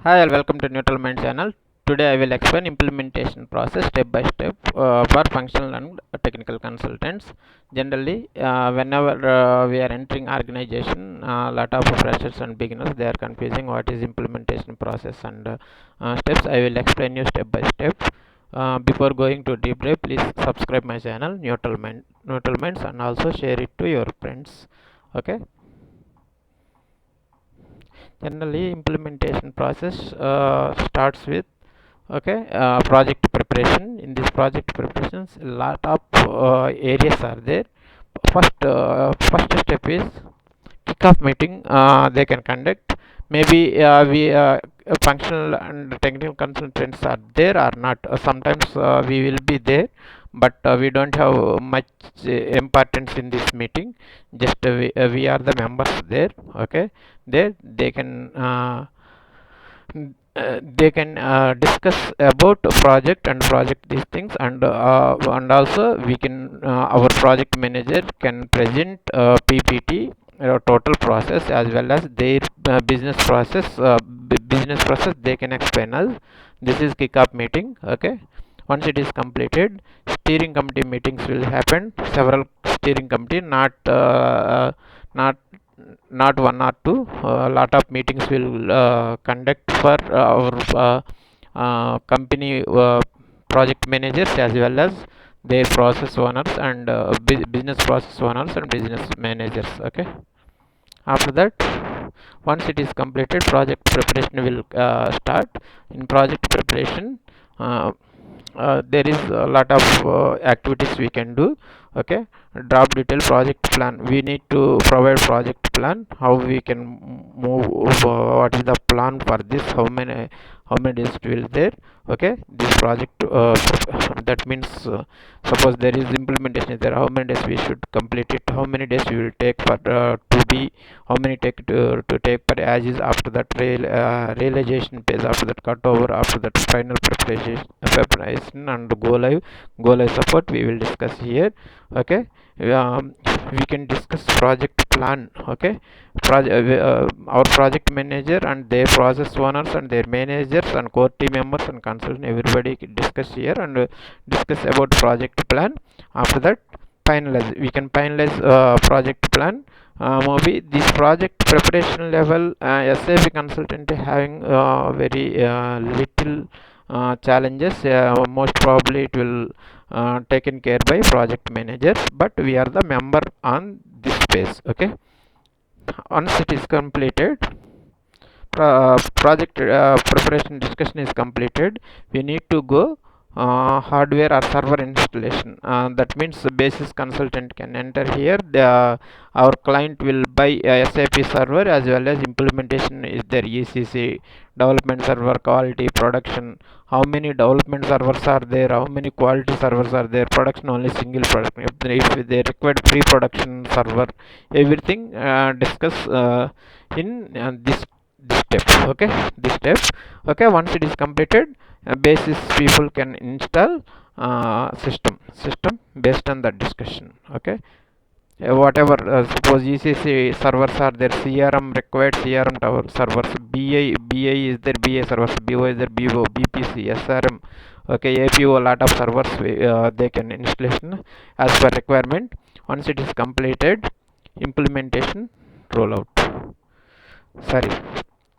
Hi, and welcome to Neutral Mind channel. Today I will explain implementation process step by step for functional and technical consultants. Generally, whenever we are entering organization, a lot of freshers and beginners they are confusing what is implementation process and steps. I will explain you step by step. Before going to deep dive, please subscribe my channel Neutral Minds, and also share it to your friends. Okay. Generally, implementation process starts with project preparation. In this project preparations, a lot of areas are there. First step is kickoff meeting. They can conduct. Maybe we functional and technical consultants are there or not. Sometimes we will be there, but we don't have much importance in this meeting. Just we are the members there. Okay, there they can discuss about project and project these things, and also we can our project manager can present PPT total process as well as their business process they can explain us. This is kickoff meeting. Okay, once it is completed, steering committee meetings will happen. Several steering committee, not not one or two. A lot of meetings will conduct for our company project managers as well as their process owners and business process owners and business managers. Okay, after that, once it is completed, project preparation will start. In project preparation, uh, there is a lot of activities we can do. Okay, draft detail project plan. We need to provide project plan, how we can move, what is the plan for this, how many days it will there. Okay, this project that means suppose there is implementation there, how many days we should complete it, how many days we will take for to be, how many take to take per as is. After that realization phase, after that cut over, after that final preparation and go live support we will discuss here. Okay, um, we can discuss project plan. Okay, our project manager and their process owners and their managers and core team members and consultant everybody can discuss here and discuss about project plan. After that, finalize, we can finalize project plan. Maybe this project preparation level, SAP consultant having very little challenges. Most probably it will taken care by project managers, but we are the member on this phase. Okay, once it is completed, project preparation discussion is completed, we need to go hardware or server installation. That means the basis consultant can enter here. Our client will buy a SAP server as well as implementation is there, ECC, development server, quality, production. How many development servers are there? How many quality servers are there? Production only single production. If they require pre-production server, everything discuss in this step. Okay, this step. Okay, once it is completed, basis people can install system based on the discussion. Okay, whatever suppose ECC servers are there, CRM required CRM tower servers, BI is there, BI servers, BO is there, BO, BPC, SRM. Okay, APO, a lot of servers they can installation as per requirement. Once it is completed, implementation rollout, sorry,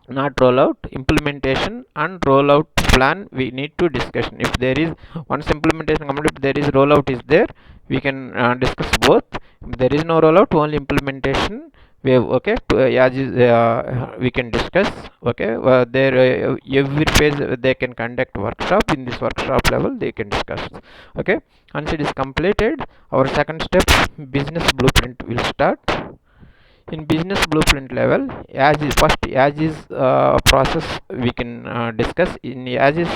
not rollout, implementation and rollout plan we need to discussion. If there is, once implementation complete, if there is rollout is there, we can discuss both. If there is no rollout, only implementation we have. Okay, as is, we can discuss. Okay, there every phase they can conduct workshop. In this workshop level they can discuss. Okay, once it is completed, our second step, business blueprint will start. In business blueprint level, as is first as is process we can discuss. In as is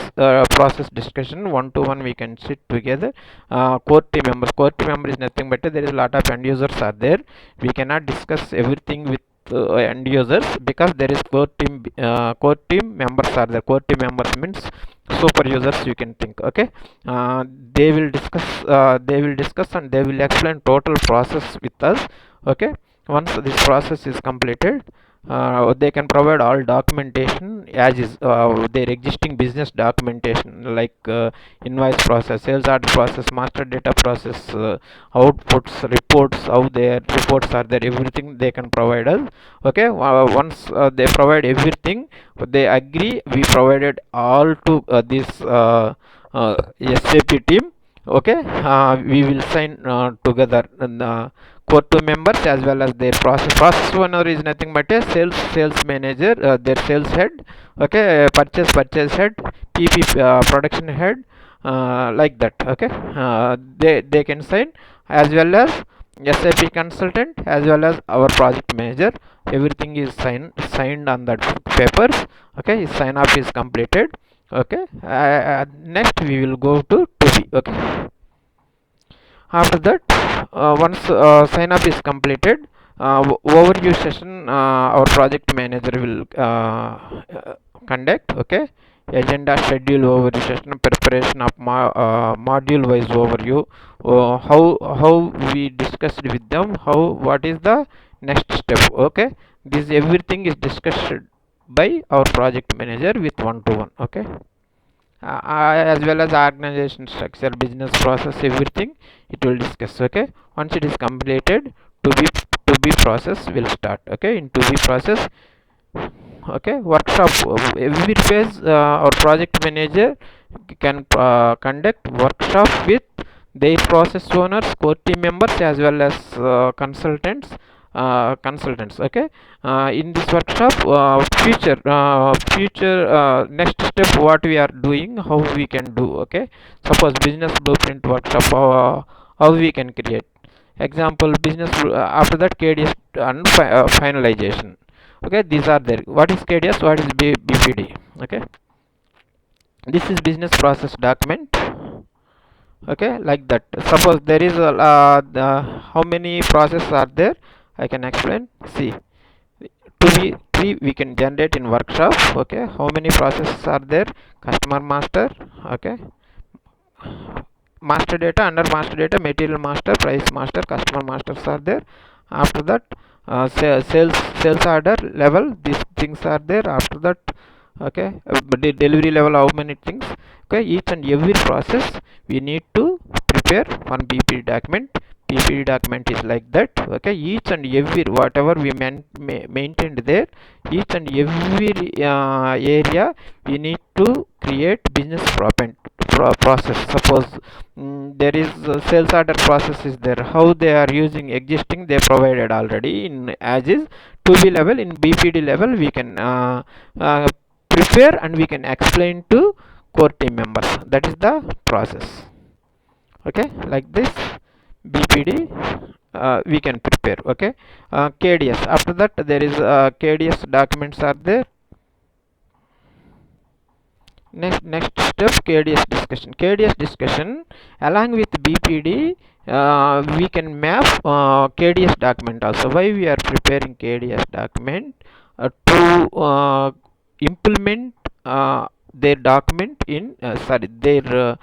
process discussion, one to one we can sit together. Core team member is nothing but there is a lot of end users are there. We cannot discuss everything with end users because there is core team members are there. Core team members means super users you can think. Okay, they will discuss and they will explain total process with us. Okay, once this process is completed, they can provide all documentation as is, their existing business documentation, like invoice process, sales order process, master data process, outputs, reports, how their reports are there, everything they can provide us. Okay, once they provide everything, they agree, we provided all to this SAP team. Okay, we will sign together, core 2 members as well as their process owner is nothing but a sales manager, their sales head. Okay, purchase head, PP production head, like that. Okay, they can sign, as well as SAP consultant as well as our project manager. Everything is signed on that papers. Okay, sign off is completed. Okay, next we will go to 2B. Okay, after that, once sign up is completed, overview session our project manager will conduct. Okay, agenda, schedule, overview session, preparation of module wise overview, how we discussed with them, how what is the next step. Okay, this everything is discussed by our project manager with one to one. Okay, as well as organization structure, business process, everything it will discuss. Okay, once it is completed, to be process will start. Okay, in to be process. Okay, workshop, every phase our project manager can conduct workshop with their process owners, core team members, as well as consultants. Okay, in this workshop, future next step, what we are doing, how we can do. Okay, suppose business blueprint workshop, how we can create. Example, business after that, KDS and finalization. Okay, these are there. What is KDS, what is BPD? Okay, this is business process document. Okay, like that. Suppose there is a how many processes are there, I can explain. See, we can generate in workshop. Okay, how many processes are there? Customer master. Okay, master data, under master data, material master, price master, customer masters are there. After that, sales order level, these things are there. After that, okay, delivery level, how many things. Okay, each and every process we need to prepare one BPD document. BPD document is like that. Okay, each and every whatever we maintained there, each and every area we need to create business process. Suppose there is sales order process is there, how they are using existing, they provided already in as is. To be level, in BPD level, we can prepare and we can explain to core team members. That is the process. Okay, like this BPD we can prepare. Okay, KDS, after that there is KDS documents are there. Next step, KDS discussion along with BPD. We can map KDS document also. Why we are preparing KDS document? To implement their document in their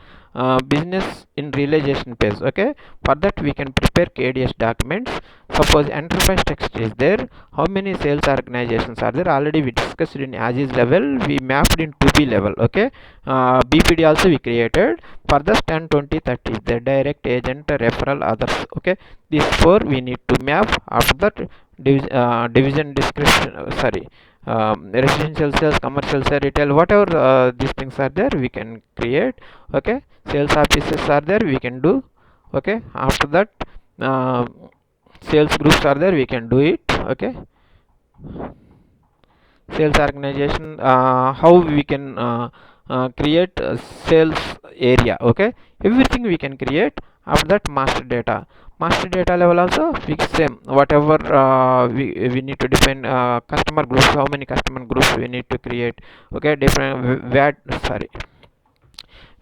business in realization phase. Okay, for that we can prepare KDS documents. Suppose enterprise text is there, how many sales organizations are there, already we discussed in as is level, we mapped in 2B level. Okay, BPD also we created. For the 10, 20, 30 is there, direct, agent, referral, others. Okay, these four we need to map. After that, division description, residential sales, commercial sales, retail, whatever these things are there, we can create. Okay, sales offices are there, we can do. Okay, after that, sales groups are there, we can do it. Okay, sales organization, how we can create sales area. Okay, everything we can create. After that, master data level also fix same, whatever we need to define customer groups, how many customer groups we need to create. Okay, different VAT,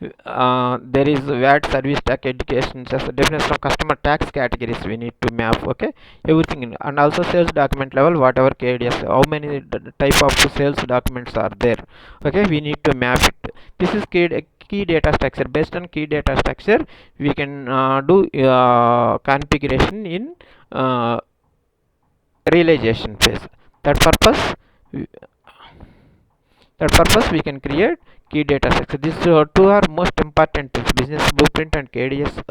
there is VAT, service tax, education, just definition of customer tax categories we need to map. Okay, everything and also sales document level, whatever KDS, how many type of sales documents are there. Okay, we need to map it. This is key data structure. Based on key data structure, we can do configuration in realization phase. that purpose we can create key data structure. These two are most important things. Business blueprint and KDS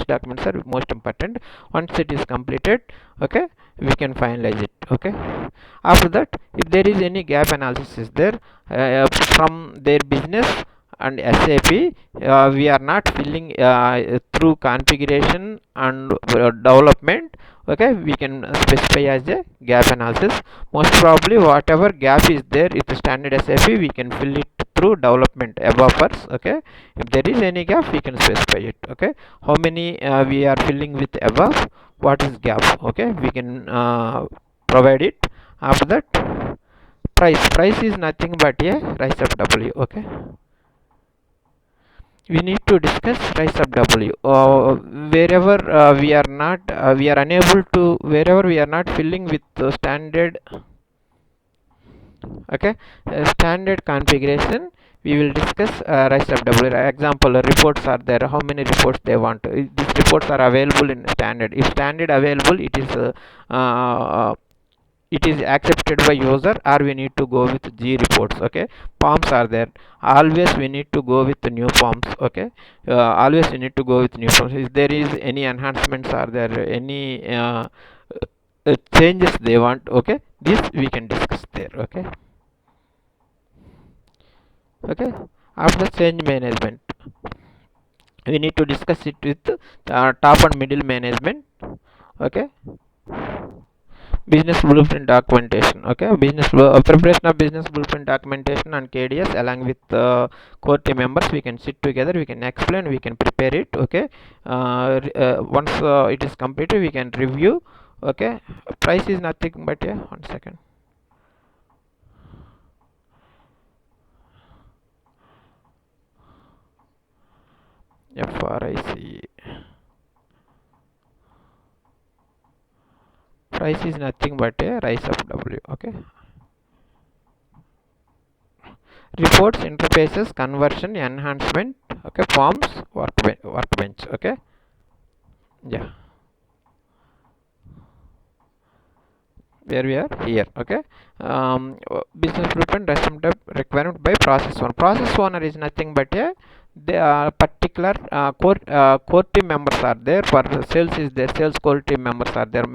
documents are most important. Once it is completed, okay, we can finalize it. Okay, after that, if there is any gap analysis is there from their business and SAP, we are not filling through configuration and development. Okay, we can specify as a gap analysis. Most probably whatever gap is there, if the standard SAP, we can fill it through development above first. Okay, if there is any gap, we can specify it. Okay, how many we are filling with above, what is gap. Okay, we can provide it. After that, price is nothing but a rise of W. Okay, we need to discuss rise of W. Wherever we are not we are unable to, wherever we are not filling with standard, okay, standard configuration, we will discuss rise of W. Example, reports are there, how many reports they want. These reports are available in standard. If standard available, uh, it is accepted by user, or we need to go with G reports. Okay, forms are there, always we need to go with the new forms. Okay, always we need to go with new forms. If there is any enhancements, are there any changes they want, okay, this we can discuss there. Okay, okay, after change management, we need to discuss it with top and middle management. Okay, business blueprint documentation. Okay, preparation of business blueprint documentation and KDS along with core team members, we can sit together, we can explain, we can prepare it. Okay, once it is completed, we can review. Okay, price is nothing but, yeah, 1 second, FRIC. Price is nothing but a rise of W. Okay, reports, interfaces, conversion, enhancement. Okay, forms, workbench. Okay, yeah, where we are here. Okay, business blueprint requirement by process owner. Process owner is nothing but a, the particular core team members are there. For sales is there, sales core team members are there.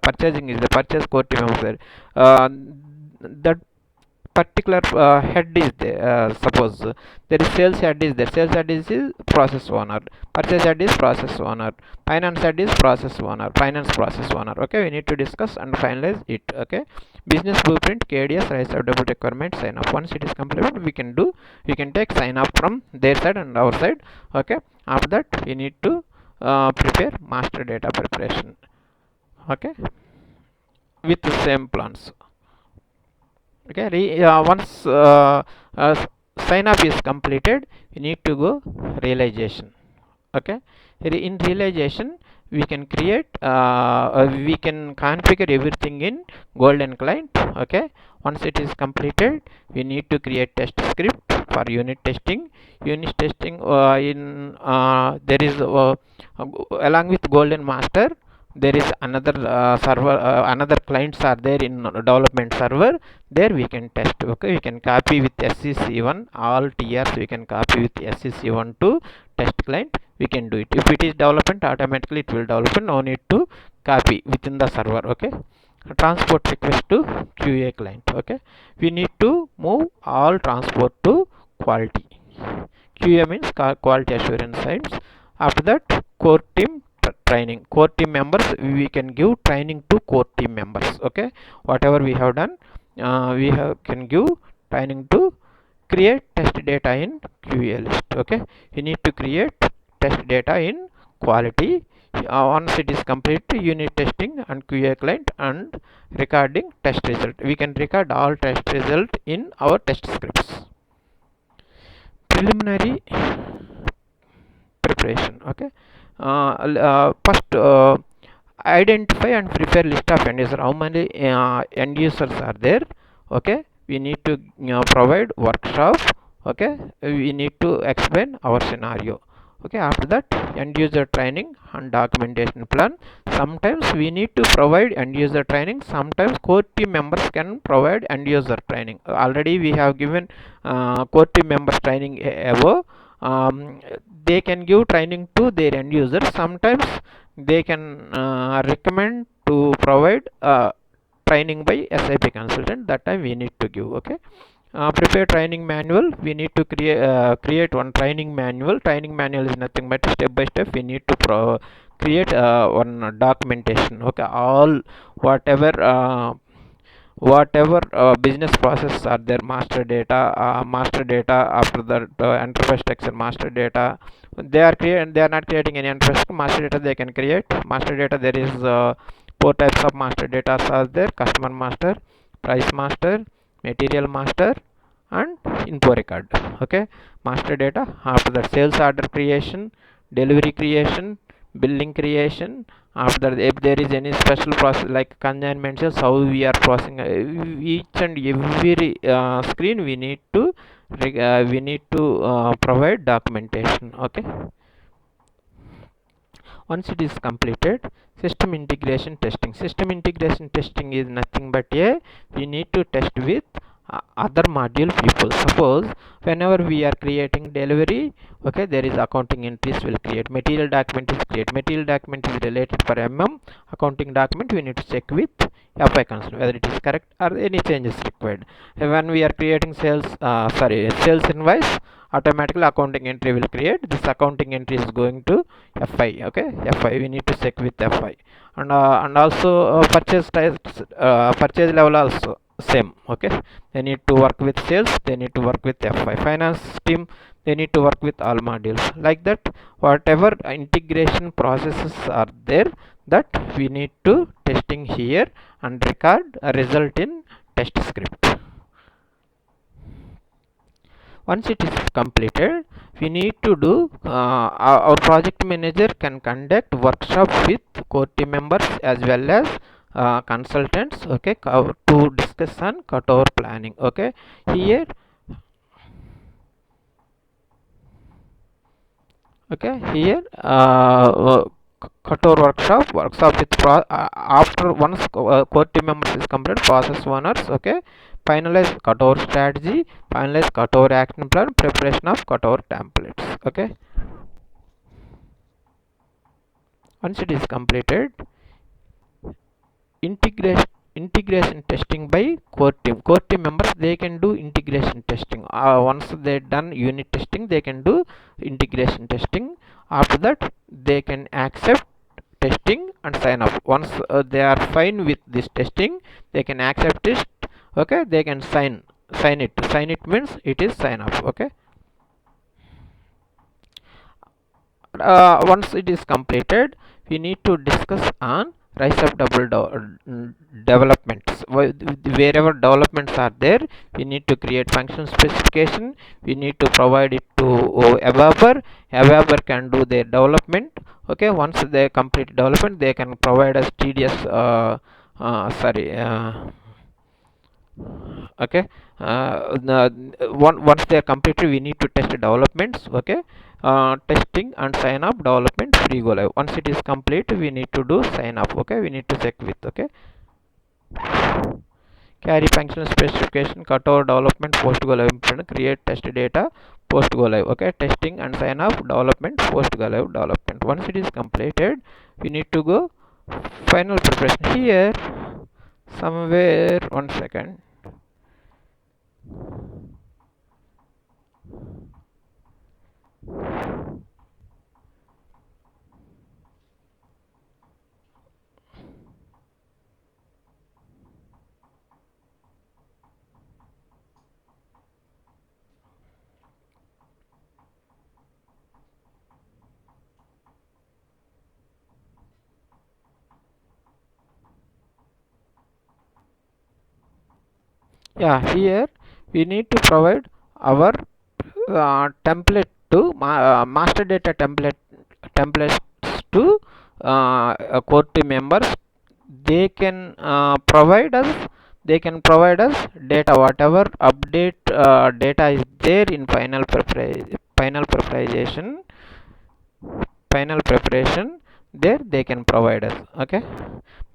Purchasing is the purchase core team members there. That particular head is there. Suppose there is sales head is there, sales head is process owner, purchase head is process owner, finance head is process owner, finance process owner. Okay, we need to discuss and finalize it. Okay, business blueprint, KDS, rise of double requirement, sign up. Once it is completed, we can take sign up from their side and our side. Okay, after that, we need to prepare master data preparation. Okay, with the same plans. Okay, once sign up is completed, we need to go realization. Okay, in realization, we can create we can configure everything in golden client. Okay, once it is completed, we need to create test script for unit testing. Unit testing in there is along with golden master, there is another server, another clients are there in development server. There we can test. Okay, we can copy with SCC1 all TRs, we can copy with SCC1 to test client. We can do it. If it is development, automatically it will develop, no need to copy within the server. Okay, transport request to QA client. Okay, we need to move all transport to quality. QA means quality assurance sites. After that, core team training. Core team members, we can give training to core team members. Okay, whatever we have done, can give training to create test data in QA list. Okay, we need to create test data in quality. Once it is complete, unit testing and QA client and recording test result, we can record all test result in our test scripts. Preliminary preparation. Okay, first identify and prepare list of end users. How many end users are there? Okay, we need to provide workshop. Okay, we need to explain our scenario. Okay, after that, end user training and documentation plan. Sometimes we need to provide end user training, sometimes core team members can provide end user training. Already we have given core team members training above. They can give training to their end users. Sometimes they can recommend to provide training by SAP consultant. That time we need to give. Okay, prepare training manual. We need to create one training manual. Training manual is nothing but step by step we need to create one documentation. Okay, all whatever business processes are there, master data, after that enterprise structure master data. They are not creating any enterprise master data. They can create master data. There is four types of master data are there: customer master, price master, material master, and info record. Okay, master data. After that, sales order creation, delivery creation, billing creation. After that, if there is any special process like consignment sales, how we are processing each and every screen, we need to provide documentation. Okay, once it is completed, system integration testing is nothing but we need to test with other module people. Suppose whenever we are creating delivery, okay, there is accounting entries will create, material document is create, material document is related for accounting document we need to check with FI console whether it is correct or any changes required. When we are creating sales invoice, automatically accounting entry will create. This accounting entry is going to FI. Okay, FI we need to check with FI. And also purchase level also same. Okay, they need to work with sales, they need to work with FI. Finance team, they need to work with all modules. Like that, whatever integration processes are there, that we need to testing here and record a result in test script. Once it is completed, we need to do our project manager can conduct workshop with core team members as well as consultants. Okay, to discuss on cutover planning. Okay, here, okay, here cutover workshop with after once core team members is completed, process owners. Okay, finalize cutover strategy, finalize cutover action plan, preparation of cutover templates. Okay, once it is completed, integration testing by core team members, they can do integration testing. Once they done unit testing, they can do integration testing. After that, they can accept testing and sign off. Once they are fine with this testing, they can accept it. Okay, they can sign it means it is sign off. Okay, once it is completed, we need to discuss on rise of developments. Wherever developments are there, we need to create function specification, we need to provide it to Avaber can do their development. Okay, once they complete development, they can provide us tds sorry okay, once they are completed, we need to test developments. Okay, testing and sign up development free go live. Once it is complete, we need to do sign up. Okay, we need to check with. Okay, carry functional specification, cutover development, post go live, create test data, post go live. Okay, testing and sign up development, post go live development. Once it is completed, we need to go final preparation. Here somewhere, one second. Yeah, here we need to provide our template to master data templates to core team members. They can provide us data, whatever update data is there in final preparation. final preparation, there they can provide us. Okay,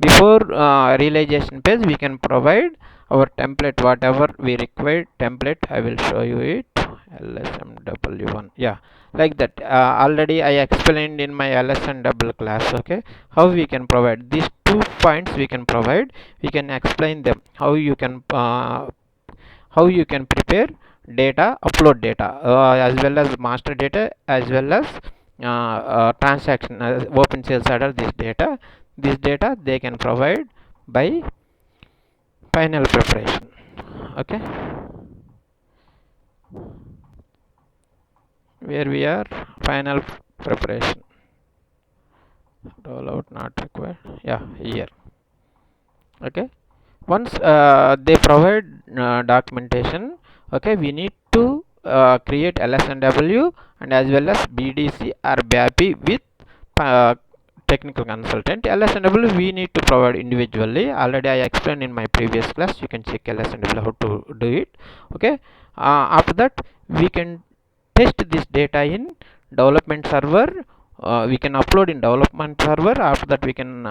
before realization page we can provide our template, whatever we require template. I will show you it. LSMW1, yeah, like that. Already I explained in my LSMW class. Okay, how we can provide these 2 points, we can provide, we can explain them, how you can prepare data, upload data, as well as master data, as well as transaction, open sales order. This data they can provide by final preparation. Okay, where we are, final preparation, rollout not required, yeah, here. Okay, once they provide documentation, okay, we need to create LSNW and as well as BDC or BAPI with uh, technical consultant. LSNW we need to provide individually. Already I explained in my previous class. You can check LSNW how to do it. Okay, after that we can test this data in development server. We can upload in development server. After that we can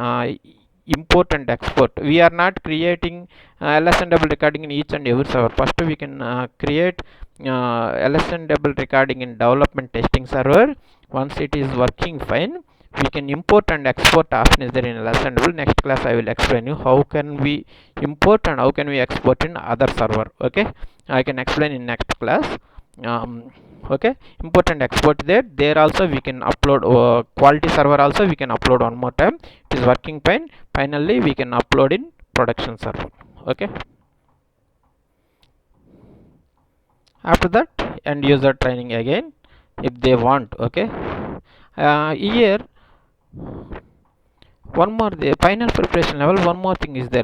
import and export. We are not creating LSN double recording in each and every server. First we can create LSN double recording in development testing server. Once it is working fine, we can import and export option is there in LSN double. Next class I will explain you how can we import and how can we export in other server. Okay, I can explain in next class. Okay, import and export, there also we can upload quality server, also we can upload one more time. It is working fine. Finally we can upload in production server. Okay, after that end user training again if they want. Okay, here one more, the final preparation level, one more thing is there.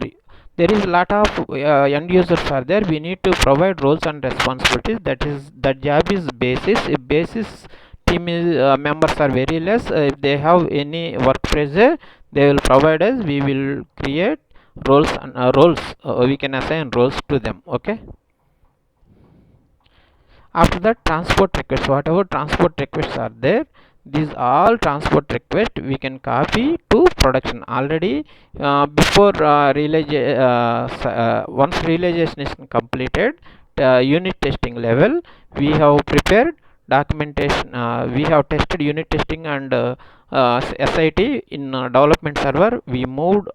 There is a lot of end users are there. We need to provide roles and responsibilities. That job is basis. If basis team is members are very less, if they have any work pressure, they will provide us. We will create roles, we can assign roles to them. Okay, after that transport requests, whatever transport requests are there, these all transport request we can copy to production. Already before once realization is completed, unit testing level, we have prepared documentation, we have tested unit testing and SIT in development server. We moved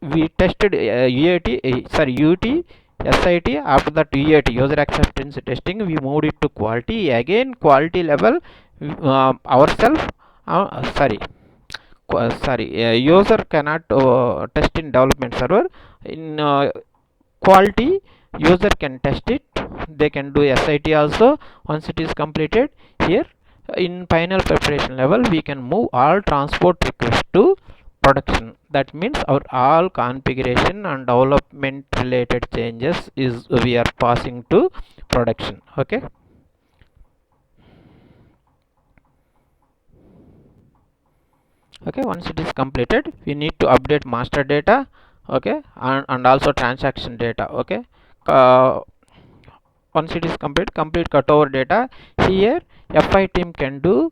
we tested UAT, sorry, UT, SIT. After that UAT, user acceptance testing, we moved it to quality. Again quality level, ourselves, user cannot test in development server. In quality, user can test it. They can do SIT also. Once it is completed, here in final preparation level we can move all transport requests to production. That means our all configuration and development related changes is we are passing to production. Okay, okay, once it is completed we need to update master data. Okay, and also transaction data. Okay, uh, once it is complete cutover data, here FI team can do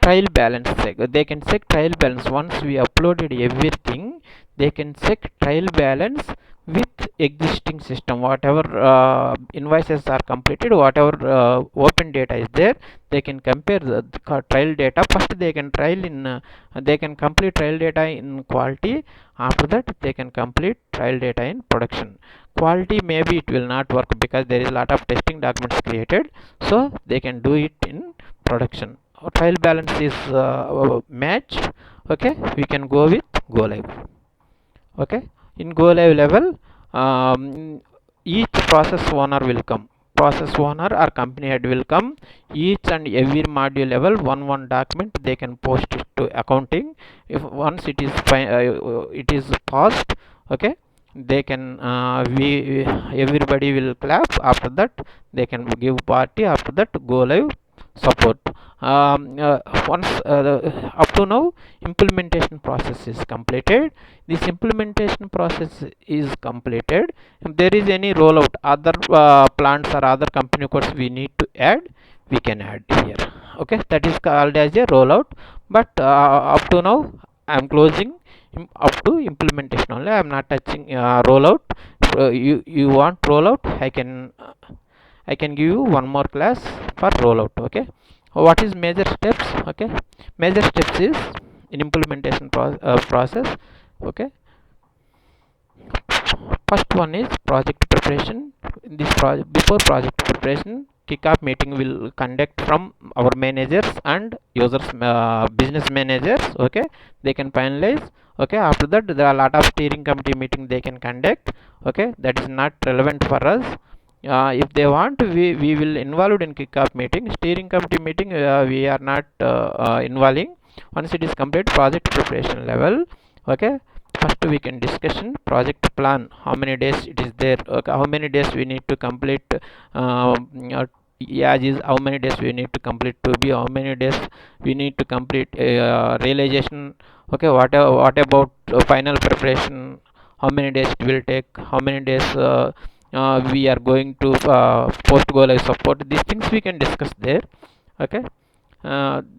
trial balance check. They can check trial balance. Once we uploaded everything, they can check trial balance with existing system. Whatever invoices are completed, whatever open data is there, they can compare the trial data. First they can trial in they can complete trial data in quality. After that they can complete trial data in production. Quality maybe it will not work because there is a lot of testing documents created, so they can do it in production. Trial balance is matched. Okay, we can go with go live. Okay, in go live level, each process owner will come, process owner or company head will come. Each and every module level, one document they can post it to accounting. If once it is it is passed, okay, they can we everybody will clap. After that they can give party. After that go live support. Once up to now implementation process is completed. This implementation process is completed. If there is any rollout, other plants or other company codes we need to add, we can add here. Okay, that is called as a rollout. But up to now I am closing up to implementation only. I am not touching rollout. You want rollout, I can give you one more class for rollout. Okay, what is major steps? Okay, major steps is in implementation process. Okay, first one is project preparation. In this project, before project preparation, kickoff meeting will conduct from our managers and users, business managers. Okay, they can finalize. Okay, after that there are a lot of steering committee meeting they can conduct. Okay, that is not relevant for us. If they want, we will involved in kickoff meeting. Steering committee meeting, we are not involving. Once it is complete project preparation level. Okay, first we can discussion project plan, how many days it is there. Okay, how many days we need to complete, yeah, is how many days we need to complete to be, how many days we need to complete realization. Okay, what about final preparation, how many days it will take, how many days we are going to post go live support. These things we can discuss there. Okay,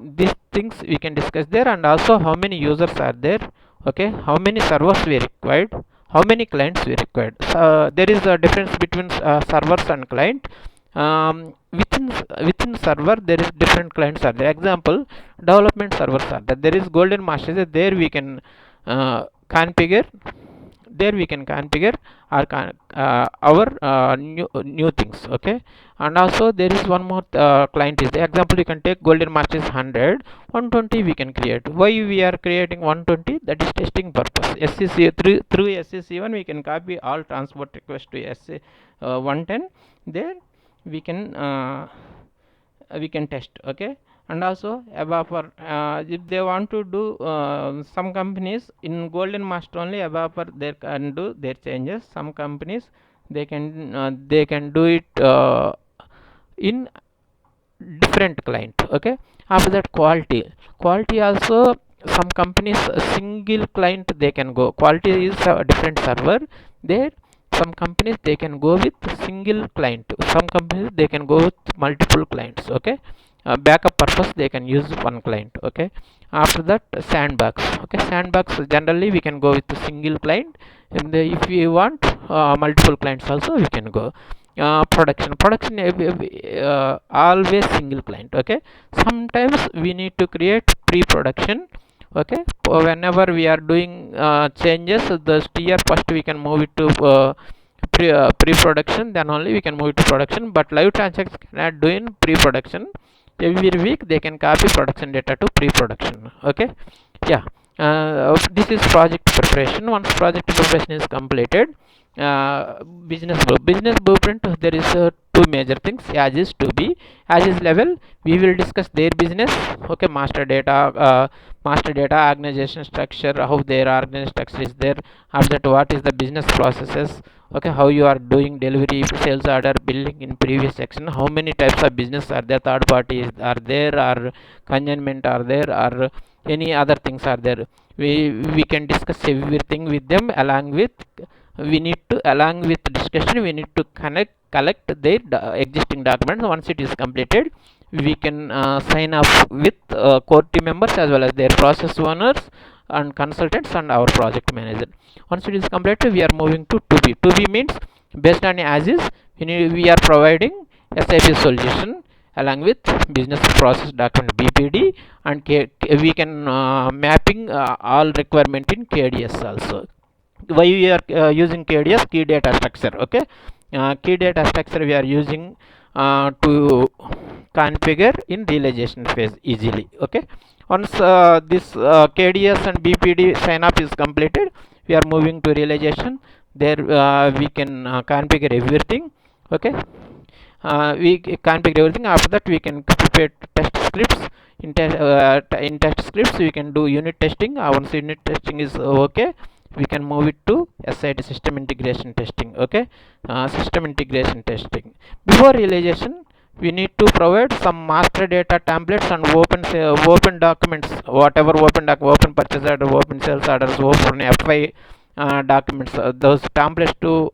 these things we can discuss there, and also how many users are there. Okay, how many servers we required, how many clients we required. There is a difference between servers and client. Within server there is different clients are there. Example, development servers are there. There is golden master there, we can configure, there we can configure our new things. Okay, and also there is one more client is the example, you can take golden master is 100, 120 we can create. Why we are creating 120? That is testing purpose. SCC through SCC1 we can copy all transport request to SC 110. There we can test. Okay, and also above for if they want to do some companies in golden master only above for they can do their changes. Some companies they can do it in different client. Okay, after that quality also, some companies single client they can go, quality is a different server there. Some companies they can go with single client, some companies they can go with multiple clients. Okay, backup purpose they can use one client. Okay, after that sandbox. Okay, sandbox generally we can go with a single client, and if we want multiple clients also we can go. Production always single client. Okay, sometimes we need to create pre-production. Okay, whenever we are doing changes, the steer first we can move it to pre-production, then only we can move it to production. But live transactions cannot do in pre-production. Every week they can copy production data to pre-production. Okay, yeah, this is project preparation. Once project preparation is completed, business blueprint, there is two major things, as is to be. As is level, we will discuss their business. Okay, master data organization structure, how their organization structure is there. After that, what is the business processes. Okay, how you are doing delivery, sales order, billing in previous section, how many types of business are there, third parties are there, or consignment are there, or any other things are there. We can discuss everything with them. Along with, we need to, along with discussion, we need to collect their existing documents. Once it is completed, we can sign up with core team members as well as their process owners and consultants and our project manager. Once it is completed, we are moving to 2b. 2b means based on as is, we are providing SAP solution along with business process document BPD, and we can mapping all requirement in KDS also. Why we are using KDS, key data structure. Okay, key data structure we are using to configure in realization phase easily. Okay, once this KDS and BPD sign up is completed, we are moving to realization. There we can configure everything. Okay, we configure everything. After that, we can prepare test scripts. In test scripts we can do unit testing. Once unit testing is okay, we can move it to SIT, system integration testing. Okay, system integration testing. Before realization, we need to provide some master data templates and open documents, whatever open purchase order, open sales orders, open FI documents, those templates to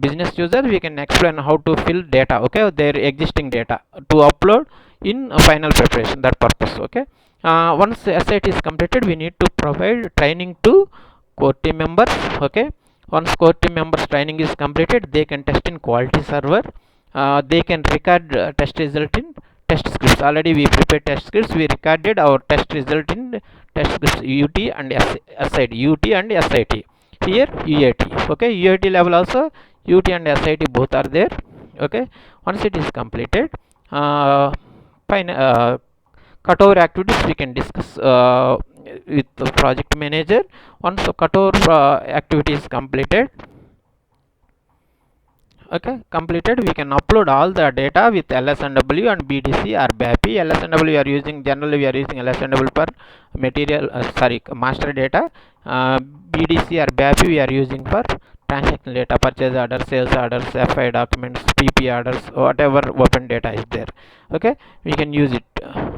business user. We can explain how to fill data, okay, their existing data to upload in final preparation, that purpose, okay. Once the SIT is completed, we need to provide training to core team members, okay. Once core team members training is completed, they can test in quality server. They can record test result in test scripts. Already we prepared test scripts. We recorded our test result in test scripts UT and SIT. UT and SIT. Here UAT. Okay, UAT level also, UT and SIT both are there. Okay, once it is completed, fine. Cutover activities we can discuss with the project manager. Once the cutover activity is completed, okay, completed, we can upload all the data with LSNW and BDC or BAPI. LSNW we are using, generally we are using LSNW for material, master data. BDC or BAPI we are using for transaction data, purchase orders, sales orders, FI documents, PP orders, whatever open data is there, okay, we can use it.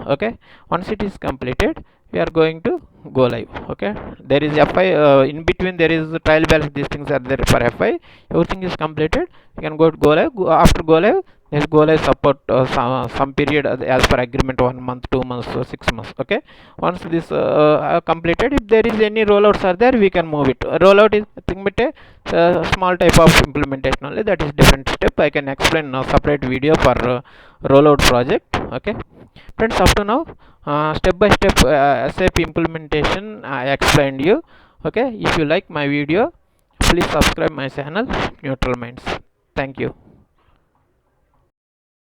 Okay, once it is completed, we are going to go live. Okay, there is FI, in between there is trial balance, these things are there for FI. Everything is completed, you can go live. After go live, there's go live support, some period as per agreement, 1 month, 2 months, or 6 months. Okay, once this completed, if there is any rollouts are there, we can move it. Rollout is nothing but a small type of implementation only, that is different step. I can explain now separate video for rollout project. Okay friends, up to now, step by step SAP implementation I explained you. Okay, if you like my video, please subscribe my channel Neutral Minds. Thank you.